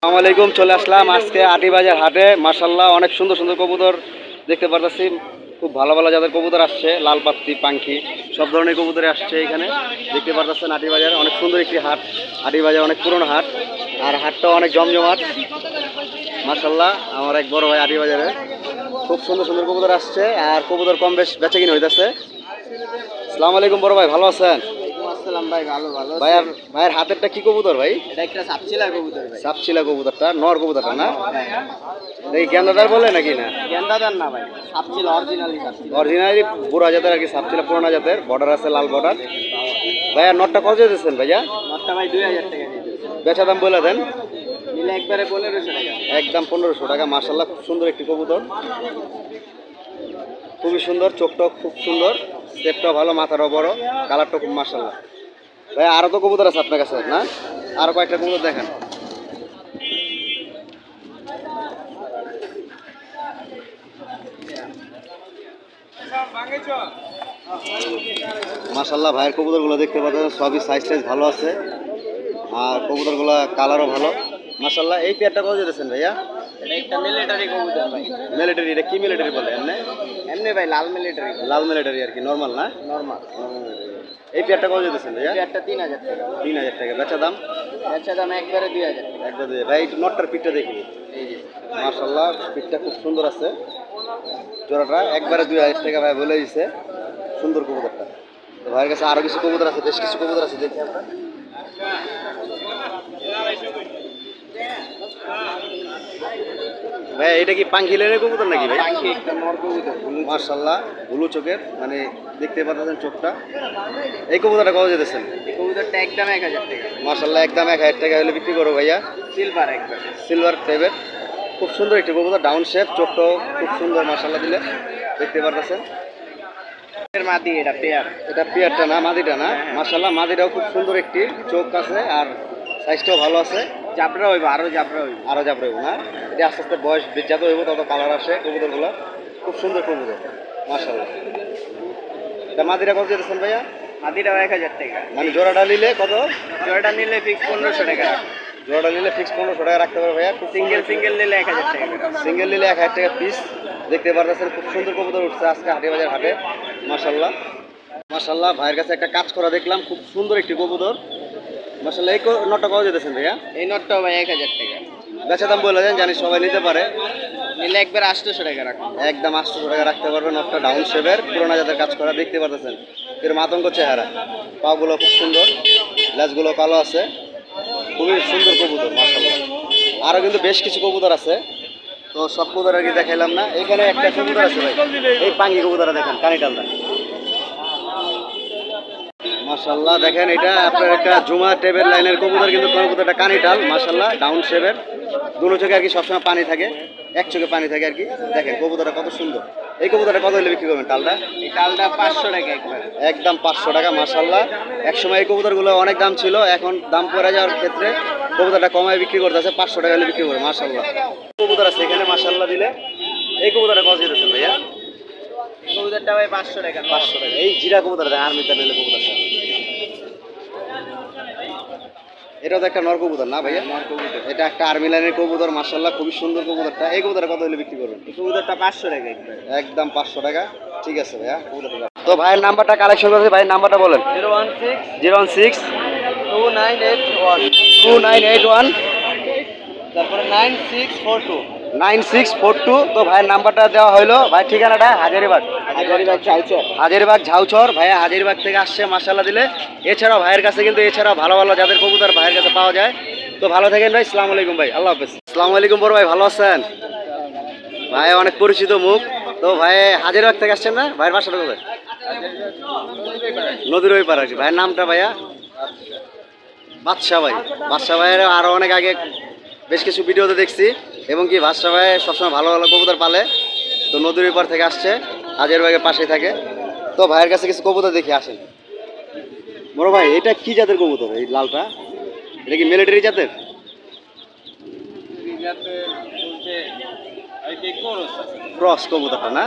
আসসালামু আলাইকুম। চলে আসলাম আজকে আটিবাজার হাটে। মাশাআল্লাহ অনেক সুন্দর সুন্দর কবুতর দেখতে পারতেছি। খুব ভালো ভালো জাতের কবুতর আসছে, লাল পাত্তি, পাঙ্খি সব ধরনের কবুতরে আসছে এখানে। দেখতে পারতেছেন আটিবাজার অনেক সুন্দর একটি হাট। আটিবাজার অনেক পুরনো হাট, আর হাটটা অনেক জমজমাট। মাশাআল্লাহ আমার এক বড় ভাই আটিবাজারে খুব সুন্দর সুন্দর কবুতর আসছে, আর কবুতর কম বেশ বেচা কিনে হইতেছে। আসসালামু আলাইকুম বড় ভাই, ভালো আছেন? আসসালাম ভাই, ভালো ভালো। ভাইয়ার ভাইয়ের হাতেরটা কি কবুতর ভাই? এটা একটা সাপচিলা কবুতর ভাই। সাপচিলা কবুতরটা, নর কবুতরটা না? এই গেন্দাদার বলে নাকি না? গেন্দাদার না ভাই, সাপচিলা অরিজিনালি সাপচিলা। অরিজিনালি বুড়া জাতের আর কি, সাপচিলা পুরোনো জাতের, বর্ডার আছে লাল বর্ডার। ভাইয়া নটটা কত দিয়েছেন ভাইয়া? নটটা ভাই 2000 টাকা দিয়ে দিয়েছে। বেচা দাম বলে দেন। নিলে একবারে 1500 টাকা। একদম 1500 টাকা। মাশাআল্লাহ খুব সুন্দর একটি কবুতর, খুবই সুন্দর, চোখটাও খুব সুন্দর, স্টেপটাও ভালো, মাথাটাও বড়, কালারটাও খুব মাশাআল্লাহ। ভাই আরও তো কবুতর আছে আপনার কাছে না? আরও কয়েকটা কবুতর দেখেন। মাশাআল্লাহ ভাইয়ের কবুতরগুলো দেখতে পাচ্ছেন, সবই সাইজ টাইজ ভালো আছে, আর কবুতরগুলো কালারও ভালো। মাশাআল্লাহ এই পেয়ারটা কত দিতেছেন ভাইয়া? এটা একটা মিলিটারি কবুতর ভাই। মিলিটারি? এটা কি মিলিটারি বলে? এমনি এমনি ভাই, লাল মিলিটারি। লাল মিলিটারি আর কি, নর্মাল না? নরমাল। এই পেয়ারটা কত দিতেছেন ভাইয়া? একটা 3000 টাকা। 3000 টাকা। বেচা দাম? আচ্ছা, দাম একবারে 2000 টাকা। একবার দিয়ে ভাই একটু নটটার পিঠটা দেখি। এই যে মাশাআল্লাহ পিঠটা খুব সুন্দর আছে, জোড়াটা একবারে 2000 টাকা ভাই বলে দিছে। সুন্দর কবুতরটা। তো ভাইয়ের কাছে আরও কিছু কবুতর আছে, বেশ কিছু কবুতর আছে, দেখি আমরা। ভাই এটা কি পাঙ্খি লাইনের কবুতর নাকি ভাই? পাখি একটা নর কবুতর। মাশাআল্লাহ ব্লু চোখের, মানে দেখতে পাচ্ছেন চোখটা। এই কবুতরটা কত যেতেছেন? এই কবুতরটা একদম 1000 টাকা। মাশাআল্লাহ একদম 1000 টাকা হলে বিক্রি করো ভাইয়া। সিলভার একবার। সিলভার টাইপের খুব সুন্দর একটি কবুতর, ডাউন শেপ, চোখটাও খুব সুন্দর মাশাআল্লাহ দিলে দেখতে পারতেছেন। এর মাদি এটা পেয়ার। এটা পেয়ারটা না, মাদিটা না? মাশাআল্লাহ মাদিটাও খুব সুন্দর একটি চোখ আছে, আর সাইজটাও ভালো আছে। জাবরা হইব, আরো জাবরা হইব। আরও যাব রইব না? এটা আস্তে আস্তে বয়স যত হইব তত কালার আসে কবুতরগুলো। খুব সুন্দর কবুতর মাশাআল্লাহ। এটা মাদিটা কত দিতেছেন ভাইয়া? মাদিটাও 1000 টাকা। মানে জোড়াটা নিলে কত? জোড়াটা নিলে ফিক্স 1500 টাকা। জোড়াটা নিলে ফিক্স 1500 টাকা রাখতে পারবে ভাইয়া। খুব সিঙ্গেল সিঙ্গেল নিলে 1000 টাকা। সিঙ্গেল নিলে 1000 টাকা পিস। দেখতে পারতেছেন খুব সুন্দর কবুতর উঠছে আজকে হাটিবাজার হাটে। মাশাআল্লাহ মাশাআল্লাহ ভাইয়ের কাছে একটা কাজ করা দেখলাম, খুব সুন্দর একটি কবুতর মাশাআল্লাহ। এই নটটা কত যেতেছেন ভাইয়া? এই নটটাও ভাই 1000 টাকা। বেচা দাম বলে দেন, জানি সবাই নিতে পারে। নিলে একবার 800 টাকা রাখুন। একদম 800 টাকা রাখতে পারবে। নটটা ডাউন শেপের, পুরোনো জাতের কাজ করা, দেখতে পারতেছেন এর মাতঙ্গ চেহারা, পাগুলো খুব সুন্দর, লেজগুলো কালো আছে, খুবই সুন্দর কবুতর মাশাআল্লাহ। আরও কিন্তু বেশ কিছু কবুতর আছে, তো সব কবুতর আর কি দেখাইলাম না। এখানে একটা কবুতর আছে ভাই, এই পাঙ্গি কবুতরটা দেখেন, কানিটালটা মাশাআল্লাহ। দেখেন এটা আপনার একটা জুমা টেবের লাইনের কবুতর, কিন্তু কবুতরটা কানিটাল মাশাআল্লাহ, ডাউন শেপের, দুটো চোখে আর কি সবসময় পানি থাকে, এক চোখে পানি থাকে আর কি। দেখেন কবুতরটা কত সুন্দর। এই কবুতরটা কত হলে বিক্রি করবেন টালটা? এই ডালটা 500 টাকা একবার। একদম 500 টাকা মাশাআল্লাহ। একসময় এই কবুতরগুলো অনেক দাম ছিল, এখন দাম পড়ে যাওয়ার ক্ষেত্রে কবুতরটা কমায় বিক্রি করতেছে, 500 টাকা হলে বিক্রি করবে মাশাআল্লাহ। কবুতর আছে এখানে মাশাআল্লাহ দিলে। এই কবুতরটা কত দিতেছেন ভাইয়া? কবুতরটা ভাই 500 টাকা। 500 টাকা। এই জিরা কবুতরটা আর্মিতে নিলে কবুতরটা, এটাও তো একটা নর কবুতর না ভাইয়া? নর কবুতর। এটা একটা আর্মি লাইনের কবুতর মাশাআল্লাহ, খুবই সুন্দর কবুতরটা। এই কবুতরটা কত হলে বিক্রি করবেন? এই কবুতরটা 500 টাকা একবার। একদম 500 টাকা। ঠিক আছে ভাইয়া, কবুতরটা। তো ভাইয়ের নাম্বারটা কালেকশন করেছে, ভাইয়ের নাম্বারটা বলেন। 016 016 2981 2981 তারপরে 9642 9642। তো ভাইয়ের নাম্বারটা দেওয়া হইলো। ভাই ঠিকানাটা হাজারিবাগ। হাজারিবাগ চাইছে। হাজারিবাগ ঝাউচর। ভাইয়া হাজারিবাগ থেকে আসছে মাশাআল্লাহ দিলে। এছাড়াও ভাইয়ের কাছে কিন্তু এছাড়াও ভালো ভালো যাদের কবুতর ভাইয়ের কাছে পাওয়া যায়। তো ভালো থাকেন ভাই, আসসালামু আলাইকুম ভাই, আল্লাহ হাফেজ। আসসালামু আলাইকুম বড় ভাই, ভালো আছেন? ভাই অনেক পরিচিত মুখ। তো ভাই হাজারিবাগ থেকে আসছেন না? ভাইয়ের বাসাটা কোথায়? নদীর ওই পার আর কি। ভাইয়ের নামটা ভাইয়া? বাদশা ভাই। বাদশা ভাইয়ের আরও অনেক আগে বেশ কিছু ভিডিওতে দেখছি, এবং কি বাদশা ভাই সবসময় ভালো ভালো কবুতর পালে। তো নদীর ওই পার থেকে আসছে, হাজারিবাগের পাশেই থাকে। তো ভাইয়ের কাছে কিছু কবুতর দেখি, আসেন। বড় ভাই এটা কি জাতের কবুতর? এই লালটা এটা কি মিলিটারি জাতের? ক্রস কবুতরটা না?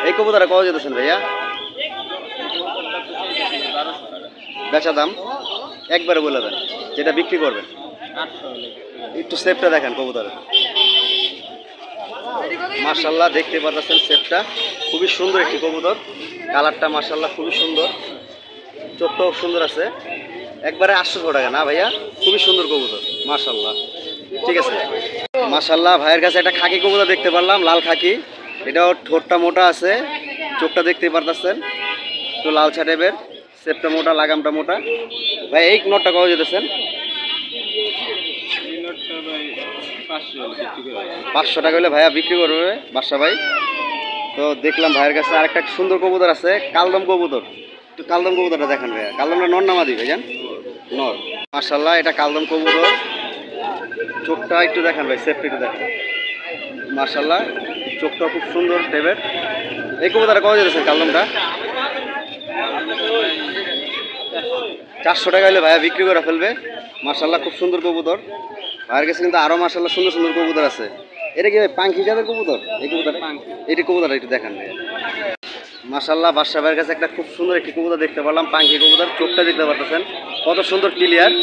এই কবুতরটা কত যেতেছেন ভাইয়া? বেচা দাম একবারে বলে দেন, যেটা বিক্রি করবেন। একটু শেপটা দেখেন কবুতরের, মাশাল্লাহ দেখতে পাচ্ছেন শেপটা খুবই সুন্দর একটি কবুতর, কালারটা মাশাল্লাহ খুবই সুন্দর, চোখটাও সুন্দর আছে, একবারে 800 টাকা না ভাইয়া, খুবই সুন্দর কবুতর মাশাল্লাহ। ঠিক আছে মাশাল্লাহ, ভাইয়ের কাছে একটা খাকি কবুতর দেখতে পারলাম, লাল খাকি, এটাও ঠোঁটটা মোটা আছে, চোখটা দেখতে পারতেছেন একটু লালচা টাইপের, শেপটা মোটা, লাগামটা মোটা। ভাই এই নটটা কবে যেতেছেন? 500 টাকা হলে ভাইয়া বিক্রি করবে বাসা ভাই। তো দেখলাম ভাইয়ের কাছে আরেকটা সুন্দর কবুতর আছে, কালদম কবুতর, একটু কালদম কবুতরটা দেখেন ভাইয়া, কালদমটা নর নামা দিই ভাইজান, নর মাশাল্লাহ, এটা কালদম কবুতর, চোখটা একটু দেখেন ভাই, সেফটি একটু দেখেন মাশাল্লাহ, চোখটা খুব সুন্দর টাইপের। এই কবুতরটা কবে যেতেছেন কালদমটা? 400 টাকা হলে ভাইয়া বিক্রি করে ফেলবে মাশাল্লাহ, খুব সুন্দর কবুতর। ভাইয়ের কাছে কিন্তু আরও মাশাল্লাহ সুন্দর সুন্দর কবুতর আছে। এটা কি ভাই পাঙ্খি জাতের কবুতর? এই কবুতরটা, এটি কবুতরটা একটু দেখান ভাইয়া মাশাল্লাহ। বাদশা ভাইয়ের কাছে একটা খুব সুন্দর একটি কবুতর দেখতে পারলাম, পাঙ্খি কবুতর, চোখটা দেখতে পারতেছেন কত সুন্দর ক্লিয়ার।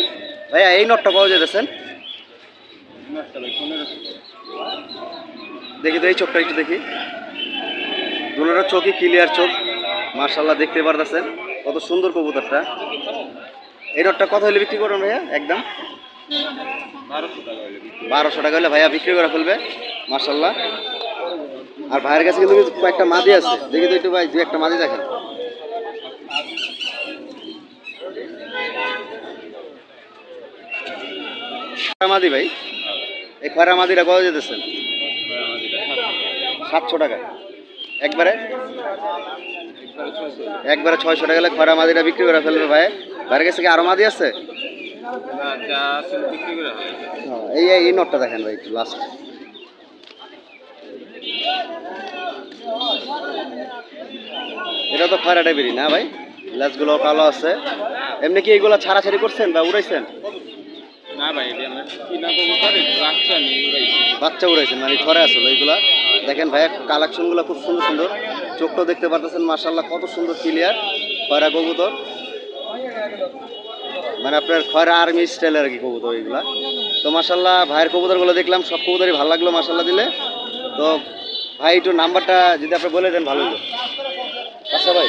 ভাইয়া এই নটটা কবে যেতেছেন? দেখি তো এই চোখটা একটু দেখি, দুটোর চোখই ক্লিয়ার চোখ মাশাল্লাহ, দেখতে পারতেছেন কত সুন্দর কবুতরটা। এই নটটা কত হলে বিক্রি করবেন ভাইয়া? একদম 1200 টাকা হলে ভাইয়া বিক্রি করে ফেলবে মাশাল্লাহ। আর ভাইয়ের কাছে কিন্তু কয়েকটা মাদি আছে, দেখি তো একটু ভাই, দু একটা মাদি দেখেন। মাদি ভাই, এই খয়রা মাদিটা কত যেতেছেন? 700 টাকা, একবারে 600 টাকা হলে খয়রা মাদিটা বিক্রি করে ফেলবে ভাই। ভাইয়ের কাছে কি আরো মাদি আছে? এই এই নটটা দেখেন ভাই একটু লাস্ট, এটা তো খয়রা টাইপেরই না ভাই, লেজগুলো কালো আছে। এমনি কি এইগুলো ছাড়াছাড়ি করছেন বা উড়াইছেন? না ভাই, বাচ্চা উড়াইছেন, মানে ঘরে আসলে এইগুলা দেখেন ভাই, কালেকশনগুলো খুব সুন্দর সুন্দর, চোখটাও দেখতে পারতেছেন মাশাল্লাহ কত সুন্দর ক্লিয়ার, খয়রা কবুতর, মানে আপনার খয়রা আর্মি স্টাইলের আর কি কবুতর এইগুলা। তো মাশাল্লাহ ভাইয়ের কবুতরগুলো দেখলাম, সব কবুতরই ভালো লাগলো মাশাল্লাহ দিলে। তো ভাই একটু নাম্বারটা যদি আপনি বলে দেন ভালো হতো। আচ্ছা ভাই,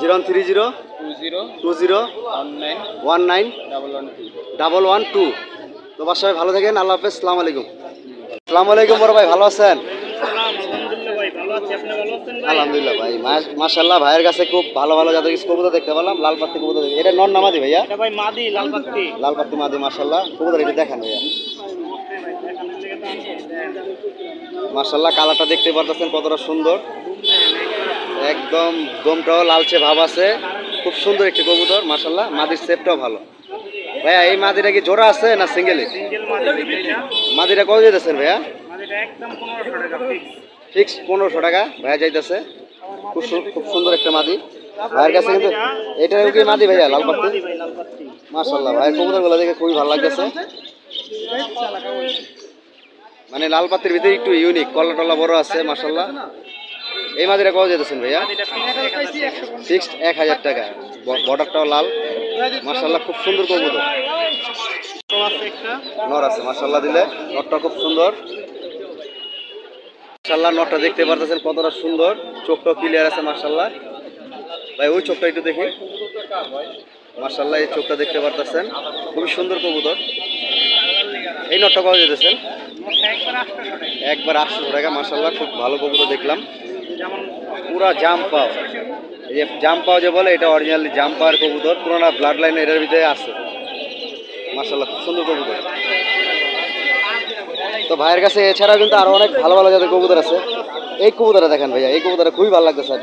013020191112। তো বাসায় ভালো থাকেন, আল্লাহ হাফেজ, আসসালামু আলাইকুম। আসসালামু আলাইকুম বড় ভাই, ভালো আছেন? আলহামদুলিল্লাহ ভাই, মাশাআল্লাহ ভাইয়ের কাছে খুব ভালো ভালো জাতের কিছু কবুতর দেখতে পেলাম, লাল পাত্তি কবুতর। এটা নর না মাদি ভাইয়া? ভাই মাদি, লাল পাত্তি। লাল পাত্তি মাদি মাশাআল্লাহ, কবুতর এটা দেখেন ভাইয়া মাশাআল্লাহ, কালারটা দেখতে পারতেছেন কতটা সুন্দর, একদম দমটাও লালচে ভাব আছে, খুব সুন্দর একটি কবুতর মাশাআল্লাহ, মাদির শেপটাও ভালো। ভাইয়া এই মাদিটা কি জোড়া আছে না সিঙ্গেল? মাদিটা কত যেতেছেন ভাইয়া? ফিক্স 1500 টাকা ভাইয়া যাইতেছে, খুব সুন্দর একটা মাদি ভাইয়ের কাছে। কিন্তু এটাও কি মাদি ভাইয়া, লাল পাত্তি? মাশাআল্লাহ ভাইয়ের কবুতরগুলো দেখে খুবই ভালো লাগতেছে, মানে লাল পাত্তির ভিতরে একটু ইউনিক, কল্লা টল্লা বড় আছে মাশাআল্লাহ। এই মাদিটা কত যেতেছেন ভাইয়া? ফিক্সড 1000 টাকা, বর্ডারটাও লাল মাশাআল্লাহ, খুব সুন্দর কবুতর, নর আছে মাশাআল্লাহ দিলে, নরটা খুব সুন্দর মাশাআল্লাহ, নরটা দেখতে পারতেছেন কতটা সুন্দর, চোখটাও ক্লিয়ার আছে মাশাআল্লাহ। ভাই ওই চোখটা একটু দেখি মাশাআল্লাহ, এই চোখটা দেখতে পারতেছেন খুবই সুন্দর কবুতর। এই নরটা কত যেতেছেন? একবার 800 টাকা মাশাআল্লাহ, খুব ভালো কবুতর দেখলাম, পুরা জাম পাও, এই যে জাম পাও যে বলে, এটা অরিজিনালি জাম পাওয়ার কবুতর, পুরোনো ব্লাড লাইন এটার ভিতরে আছে মাশাআল্লাহ, খুব সুন্দর কবুতর। তো ভাইয়ের কাছে এছাড়াও কিন্তু আরো অনেক ভালো ভালো জাতের কবুতর আছে। এই কবুতরটা দেখেন ভাইয়া, এই কবুতরটা খুবই ভালো লাগতেছে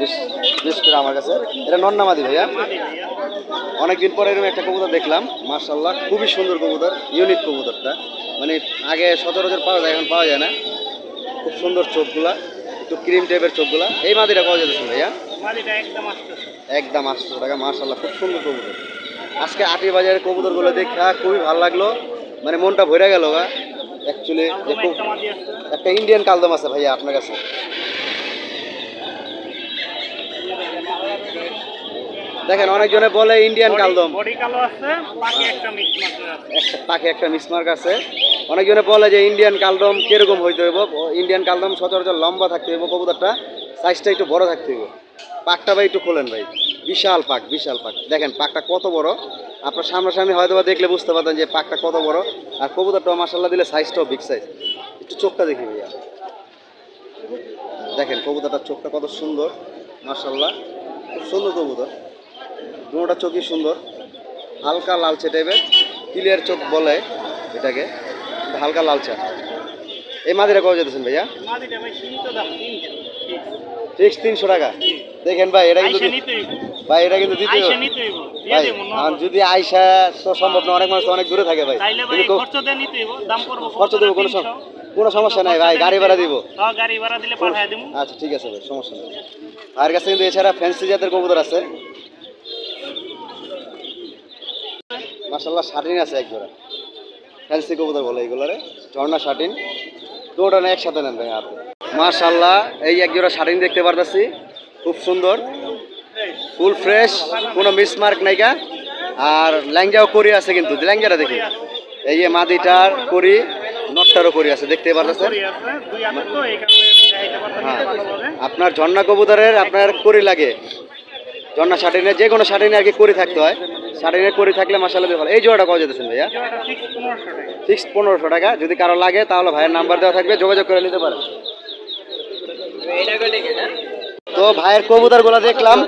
বিশেষ করে আমার কাছে। এটা নর না মাদি ভাইয়া? অনেকদিন পরে এরকম একটা কবুতর দেখলাম মাশাআল্লাহ, খুবই সুন্দর কবুতর, ইউনিক কবুতরটা, মানে আগে সচরাচর পাওয়া যায়, এখন পাওয়া যায় না, খুব সুন্দর চোখগুলা, একটু ক্রিম টাইপের চোখগুলা। এই মাদিটা কত যেতেছেন ভাইয়া? একদম 800 টাকা মাশাআল্লাহ, খুব সুন্দর কবুতর। আজকে আটি বাজারের কবুতরগুলো দেখা খুবই ভালো লাগলো, মানে মনটা ভরে গেল গা অ্যাকচুয়ালি। একটা ইন্ডিয়ান কালদম আছে ভাইয়া আপনার কাছে? দেখেন অনেকজনে বলে ইন্ডিয়ান কালদম, বডি কালো আছে, পাকে একটা মিক্স মাছ আছে। একটা পাখে একটা মিসমার্ক আছে। অনেকজনে বলে যে ইন্ডিয়ান কালদম কিরকম হইতে হইব, ইন্ডিয়ান কালদম সচরাচর লম্বা থাকতে হইব, কবুতরটা সাইজটা একটু বড় থাকতে হইব। পাকটা ভাই একটু খোলেন ভাই, বিশাল পাক, বিশাল পাক। দেখেন পাকটা কত বড়, আপনার সামনাসামনি হয়তো বা দেখলে বুঝতে পারতেন যে পাকটা কত বড়। আর কবুতরটাও মাসাল্লাহ দিলে সাইজটাও বিগ সাইজ। একটু চোখটা দেখি ভাইয়া, দেখেন কবুতরটার চোখটা কত সুন্দর, মাসাল্লাহ খুব সুন্দর কবুতর। দুটোটা চোখই সুন্দর, হালকা লালচে টাইপের, ক্লিয়ার চোখ বলে এটাকে, হালকা লালচা। এই মাদিরা কবে যেতেছেন ভাইয়া? মাদিটা ভাই সীমিত দাম 300 ফিক্স 300 টাকা। দেখেন ভাই এটা কিন্তু আইসা নিতে হইব, ভাই এটা কিন্তু দিতে আইসা হবে। নিতে হইব, দিয়ে ভাই দেব না। আর যদি আইসা তো সম্ভব না, অনেক মানুষ তো অনেক দূরে থাকে ভাই। তাইলে ভাই কিন্তু খরচ দিয়ে নিতে হইব, দাম করব খরচ দেবো, কোনো সমস্যা নাই ভাই, গাড়ি ভাড়া দিব। হ্যাঁ গাড়ি ভাড়া দিলে পাঠায় দেবো। আচ্ছা ঠিক আছে ভাই, সমস্যা নেই। আর কাছে কিন্তু এছাড়া ফ্যান্সি জাতের কবুতর আছে মাশাআল্লাহ, শাটিন আছে এক জোড়া, ফ্যান্সি কবুতর বলে এইগুলোরে, ঝর্ণা শাটিন। দুটো না একসাথে নেন ভাই আপনি। মাশাআল্লাহ এই এক জোড়া শাটিন দেখতে পারতেছি, খুব সুন্দর, ফুল ফ্রেশ, কোনো মিসমার্ক নাইকা। আর ল্যাংজাও করি আছে, কিন্তু ল্যাংজাটা দেখি, এই যে মাদিটার করি, নটটারও করি আছে, দেখতে পারতেছেন। করি আছে, দুই হাতে তো এই কারণে দেখাইতে পারতাম হ্যাঁ, না ভালোভাবে। আপনার ঝর্ণা কবুতরের আপনার করি লাগে, ঝর্ণা শাটিনের যে কোনো শাটিনে আর কি করি থাকতে হয়, শাটিনের করি থাকলে মাশাআল্লাহ ভালো। এই জোড়াটা কত যেতেছেন ভাইয়া? জোড়াটা ফিক্স 1500 টাকা। ফিক্সড 1500 টাকা। যদি কারো লাগে তাহলে ভাইয়ের নাম্বার দেওয়া থাকবে, যোগাযোগ করে নিতে পারেন। তো ভাইয়ের কবুতরগুলো দেখলাম,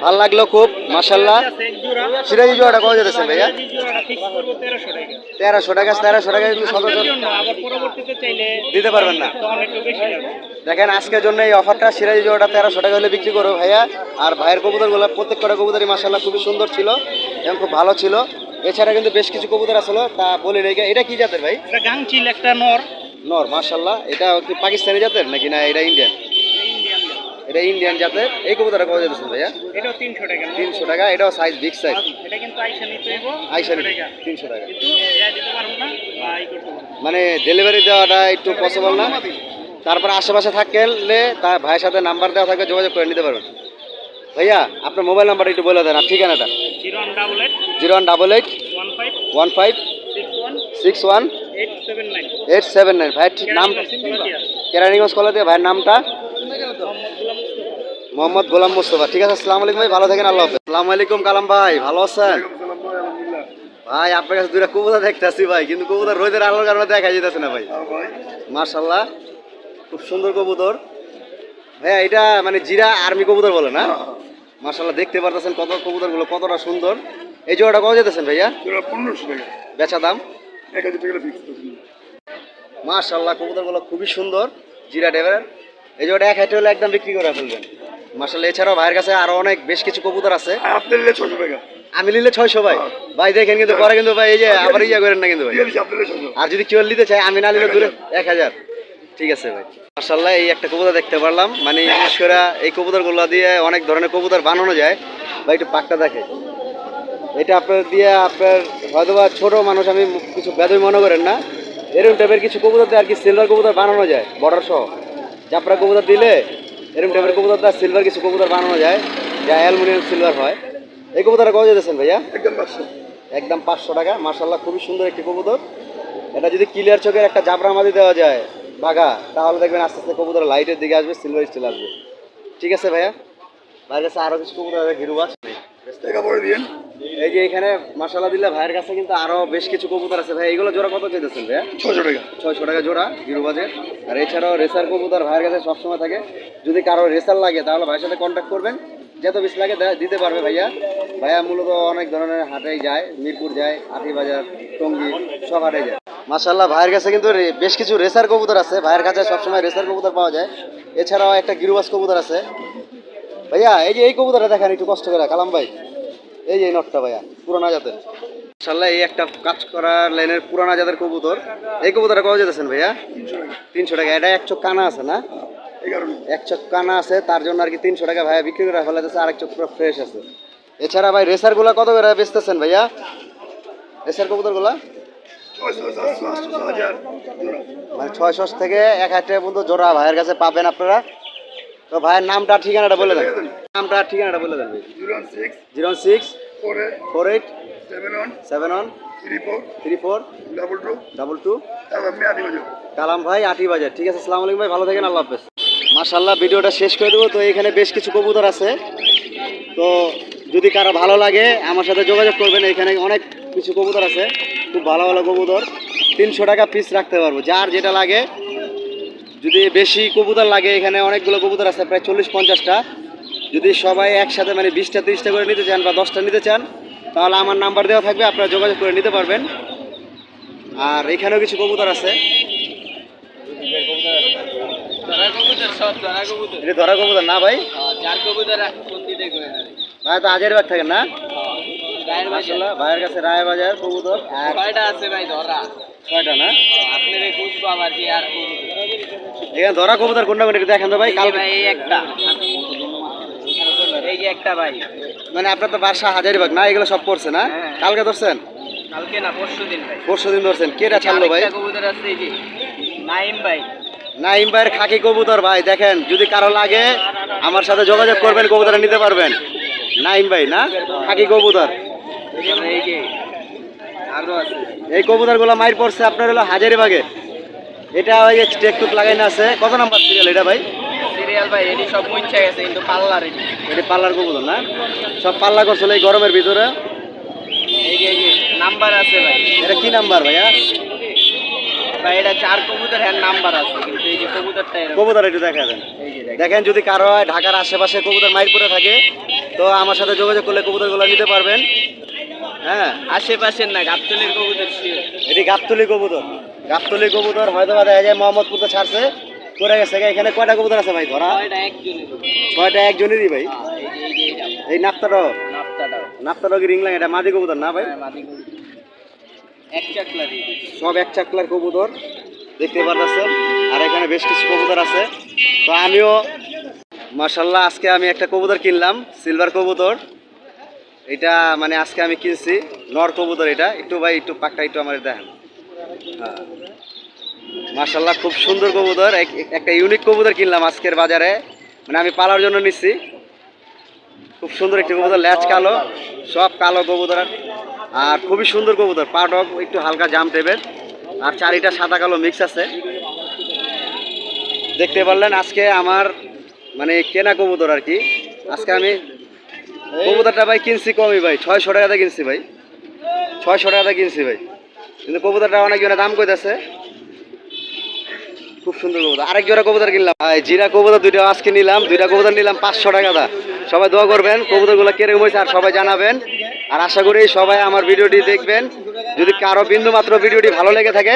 ভালো লাগলো খুব মাশাআল্লাহ। আছে এক জোড়া, সিরাজি জোড়াটা কত যেতেছেন ভাইয়া? এই জোড়াটা ফিক্স করব 1300 টাকা। 1300 টাকা। 1300 টাকা কিন্তু আজকের সচরাচর জন্য, আবার পরবর্তীতে চাইলে দিতে পারবেন না। তখন একটু বেশি লাগবে। দেখেন আজকের জন্য এই অফারটা, সিরাজি জোড়াটা 1300 টাকা হলে বিক্রি করো ভাইয়া। আর ভাইয়ের কবুতরগুলো প্রত্যেক কটা কবুতরই মাশাআল্লাহ খুবই সুন্দর ছিল এবং খুব ভালো ছিল। এছাড়া কিন্তু বেশ কিছু কবুতর আসলো, তা বলি রেখে। এটা কি জাতের ভাই? এটা গাংচিল একটা নর, নর, মাশাআল্লাহ। এটা কি পাকিস্তানি জাতের নাকি না এটা ইন্ডিয়ান? ইন্ডিয়ান। এটা ইন্ডিয়ান জাতের। এই কবুতরটা কত যেতেছেন ভাইয়া? এটাও 300 টাকা। 300 টাকা। এটাও সাইজ বিগ সাইজ। এটা কিন্তু আইসা নিতে হইব আইসা 300 টাকা। 300 টাকা। কিন্তু দেয়া দিতে পারবো না বা ই করতে পারবো না। মানে ডেলিভারি দেওয়াটা একটু পসিবল না। তারপরে আশেপাশে থাকলে তার ভাইয়ের সাথে নাম্বার দেওয়া থাকবে, যোগাযোগ করে নিতে পারবেন। ভাইয়া আপনার মোবাইল নাম্বারটা একটু বলে দেন আর ঠিকানাটা। 0188 0188 15 15 61 61 879। 879। ভাইয়ের ঠিক নাম? কেরানীগঞ্জ কলেজ থেকে। ভাইয়ের নামটা? মোহাম্মদ গোলাম মুস্তফা। ঠিক আছে, আসসালামু আলাইকুম ভাই, ভালো থাকেন, আল্লাহ হাফেজ। আসসালামু আলাইকুম কালাম ভাই, ভালো আছেন? ভাই আপনার কাছে দুইটা কবুতর দেখতেছি ভাই, কিন্তু কবুতর রোদের আলোর কারণে দেখা যেতেছে না ভাই। মাশাআল্লাহ খুব সুন্দর কবুতর ভাইয়া। এটা মানে জিরা আর্মি কবুতর বলে না? মাশাআল্লাহ দেখতে পারতেছেন কত কবুতরগুলো কতটা সুন্দর। এই জোড়াটা কত যেতেছেন ভাইয়া? 1500 টাকা। বেচা দাম? 1000 টাকা ফিক্স। মাশাআল্লাহ কবুতরগুলো খুবই সুন্দর, জিরা ডেভার। এই জোড়াটা 1000 হলে একদম বিক্রি করে ফেলবেন মাশাআল্লাহ। এছাড়াও ভাইয়ের কাছে আরো অনেক বেশ কিছু কবুতর আছে। আপনি নিলে 600 টাকা। আমি নিলে 600 ভাই। ভাই দেখেন কিন্তু পরে কিন্তু ভাই এই যে আবার ইয়া করেন না কিন্তু ভাই। দিয়ে দিচ্ছি, আপনি নিলে 600। আর যদি কেউ নিতে চায়, আমি না নিলে দূরে 1000। ঠিক আছে ভাই। মাশাআল্লাহ এই একটা কবুতর দেখতে পারলাম, মানে বিশেষ করে এই কবুতরগুলো দিয়ে অনেক ধরনের কবুতর বানানো যায়। ভাই একটু পাকটা দেখে, এটা আপনার দিয়ে আপনার হয়তোবা ছোট মানুষ, আমি কিছু বেদই মনে করেন না, এরকম টাইপের কিছু কবুতর দিয়ে আর কি সিলভার কবুতর বানানো যায়, বর্ডার সহ। জাপরা কবুতর দিলে এরকম টাইপের কবুতর দিয়ে সিলভার কিছু কবুতর বানানো যায়, যা অ্যালুমিনিয়াম সিলভার হয়। এই কবুতরটা কত যেতেছেন ভাইয়া? একদম 500। একদম 500 টাকা। মাশাআল্লাহ খুবই সুন্দর একটি কবুতর। এটা যদি ক্লিয়ার চোখের একটা জাবরা মাদি দেওয়া যায় বাঘা, তাহলে দেখবেন আস্তে আস্তে কবুতর লাইটের দিকে আসবে, সিলভার স্টিল আসবে। ঠিক আছে ভাইয়া। ভাইয়ের কাছে আরো কিছু কবুতর আছে, গিরুবাজ। টাকা পরে দিয়েন। এই যে এখানে মাশাআল্লাহ দিল্লা ভাইয়ের কাছে কিন্তু আরো বেশ কিছু কবুতর আছে ভাই। এগুলো জোড়া কত চাইতেছেন ভাইয়া? 600 টাকা। 600 টাকা জোড়া গিরুবাজের। আর এছাড়াও রেসার কবুতর ভাইয়ের কাছে সবসময় থাকে। যদি কারো রেসার লাগে তাহলে ভাইয়ের সাথে কন্ট্যাক্ট করবেন, যত বেশি লাগে দিতে পারবে ভাইয়া। ভাইয়া মূলত অনেক ধরনের হাটেই যায়, মিরপুর যায়, আটিবাজার, টঙ্গী, সব হাটে যায়। মাশাআল্লাহ ভাইয়ের কাছে কিন্তু বেশ কিছু রেসার কবুতর আছে। ভাইয়ের কাছে সবসময় রেসার কবুতর পাওয়া যায়। এছাড়াও একটা গিরুবাজ কবুতর আছে ভাইয়া। এই যে এই কবুতরটা দেখেন একটু কষ্ট করে কালাম ভাই, এই যে এই নটটা ভাইয়া, পুরানা জাতের। মাশাআল্লাহ এই একটা কাজ করার লাইনের পুরানা জাতের কবুতর। এই কবুতরটা কত যেতেছেন ভাইয়া? 300 টাকা। এটা এক চোখ কানা আছে না? এই কারণে এক চোখ কানা আছে, তার জন্য আর কি 300 টাকা ভাইয়া বিক্রি করে ফেলাতেছে। আরেক চোখ পুরো ফ্রেশ আছে। এছাড়া ভাই রেসারগুলো কত করে বেচতেছেন ভাইয়া? রেসার কবুতরগুলা 600, 700, 800, 1000 মানে 600 থেকে 1000 টাকা পর্যন্ত জোড়া ভাইয়ের কাছে পাবেন আপনারা। তো ভাইয়ের নামটা ঠিকানাটা বলে দেন। নামটা আর ঠিকানাটা বলে দেন ভাই। 06 06 48 48 71 71 34 34 22 22 আমি আদি বাজু কালাম ভাই আটি বাজার। ঠিক আছে, আসসালামু আলাইকুম ভাই, ভালো থাকেন, আল্লাহ হাফেজ। মাশাআল্লাহ, ভিডিওটা শেষ করে দেবো। তো এখানে বেশ কিছু কবুতর আছে, তো যদি কারো ভালো লাগে আমার সাথে যোগাযোগ করবেন। এখানে অনেক কিছু কবুতর আছে, খুব ভালো ভালো কবুতর। 300 টাকা পিস রাখতে পারবো, যার যেটা লাগে। যদি বেশি কবুতর লাগে, এখানে অনেকগুলো কবুতর আছে, প্রায় 40-50টা। যদি সবাই একসাথে মানে 20টা-30টা করে নিতে চান বা 10টা নিতে চান, তাহলে আমার নাম্বার দেওয়া থাকবে, আপনারা যোগাযোগ করে নিতে পারবেন। আর এখানেও কিছু কবুতর আছে। এটা ধরা কবুতর না ভাই? ভাই তো আজের বাগ থাকেন না? মাশাআল্লাহ, ভাইয়ের কাছে রায়বাজার কবুতর আর 6টা না? এখানে ধরা কবুতর কোনটা কোনটা একটু দেখেন তো ভাই। কালকে একটা ভাই মানে আপনার তো বাসা হাজারিবাগ না, এগুলো সব পড়ছে না? হ্যাঁ। কালকে ধরছেন? কালকে না পরশুদিন ভাই। পরশুদিন ধরছেন। কেটা ছাড়লো ভাই? আরেকটা কবুতর আছে এই যে নাইম ভাই। নাইম ভাইয়ের খাকি কবুতর ভাই, দেখেন যদি কারো লাগে আমার সাথে যোগাযোগ করবেন, কবুতর নিতে পারবেন। নাইম ভাই না, খাকি কবুতর। এই যে আরো আছে। এই কবুতরগুলো মাইর পড়ছে আপনার হলো হাজারিবাগে। এটা ওই টেকটুক লাগাইনা আছে। কত নাম্বার সিরিয়াল এটা ভাই? সিরিয়াল ভাই এটি সব মুইচ্ছা গেছে কিন্তু পাল্লার এটি। এটা পাল্লার কবুতর না? সব পাল্লা করছিল এই গরমের ভিতরে। এই যে নাম্বার আছে ভাই। এটা কি নাম্বার ভাইয়া? ভাই এটা 4 কবুতর হ্যাঁ নাম্বার আছে, কিন্তু এই যে কবুতরটা এরকম। কবুতর একটু দেখা দেন। এই যে দেখেন যদি কারো ঢাকার আশেপাশে কবুতর মাইরপুরে থাকে, তো আমার সাথে যোগাযোগ করলে কবুতরগুলো নিতে পারবেন। হ্যাঁ, আশেপাশের না গাবতলির কবুতর ছিল। এটি গাবতলি কবুতর। গাবতলি কবুতর হয়তো বা দেখা যায় মোহাম্মদপুর তো ছাড়ছে, করে গেছে। এখানে কয়টা কবুতর আছে ভাই ধরা? এটা একজনের। কয়টা? একজনেরই ভাই। এই যে এই নাপ্তাটাও? নাপটাটাও নাপ্তাটাও কি রিংলাং? এটা মাদি কবুতর না ভাই? মাদি কবুতর। এক চাকলা দিয়ে। সব এক চাকলার কবুতর দেখতে পারতেছেন। আর এখানে বেশ কিছু কবুতর আছে। তো আমিও মাশাআল্লাহ আজকে আমি একটা কবুতর কিনলাম, সিলভার কবুতর। এটা মানে আজকে আমি কিনছি, নর কবুতর। এটা একটু ভাই একটু পাকটা একটু আমার দেখেন। হ্যাঁ, মাশাআল্লাহ খুব সুন্দর কবুতর। একটা ইউনিক কবুতর কিনলাম আজকের বাজারে, মানে আমি পালার জন্য নিচ্ছি। খুব সুন্দর একটি কবুতর, ল্যাচ কালো, সব কালো কবুতর। আর খুবই সুন্দর কবুতর, পাটক একটু হালকা জাম টাইপের, আর চারিটা সাদা কালো মিক্স আছে। দেখতে পারলেন আজকে আমার মানে কেনা কবুতর আর কি। আজকে আমি কবুতরটা ভাই কিনছি কমই ভাই, 600 টাকাতে কিনছি ভাই, 600 টাকাতে কিনছি ভাই। কিন্তু কবুতরটা অনেক জনে দাম কইতেছে। খুব সুন্দর কবুতর। আরেক জোড়া কবুতর কিনলাম ভাই, জিরা কবুতর দুইটা আজকে নিলাম। দুইটা কবুতর নিলাম 500 টাকা দা। সবাই দোয়া করবেন কবুতরগুলো কিরকম হয়েছে আর সবাই জানাবেন। আর আশা করি সবাই আমার ভিডিওটি দেখবেন। যদি কারো বিন্দু মাত্র ভিডিওটি ভালো লেগে থাকে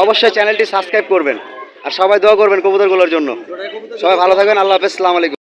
অবশ্যই চ্যানেলটি সাবস্ক্রাইব করবেন। আর সবাই দোয়া করবেন কবুতরগুলোর জন্য। সবাই ভালো থাকবেন, আল্লাহ হাফেজ, আসসালামু আলাইকুম।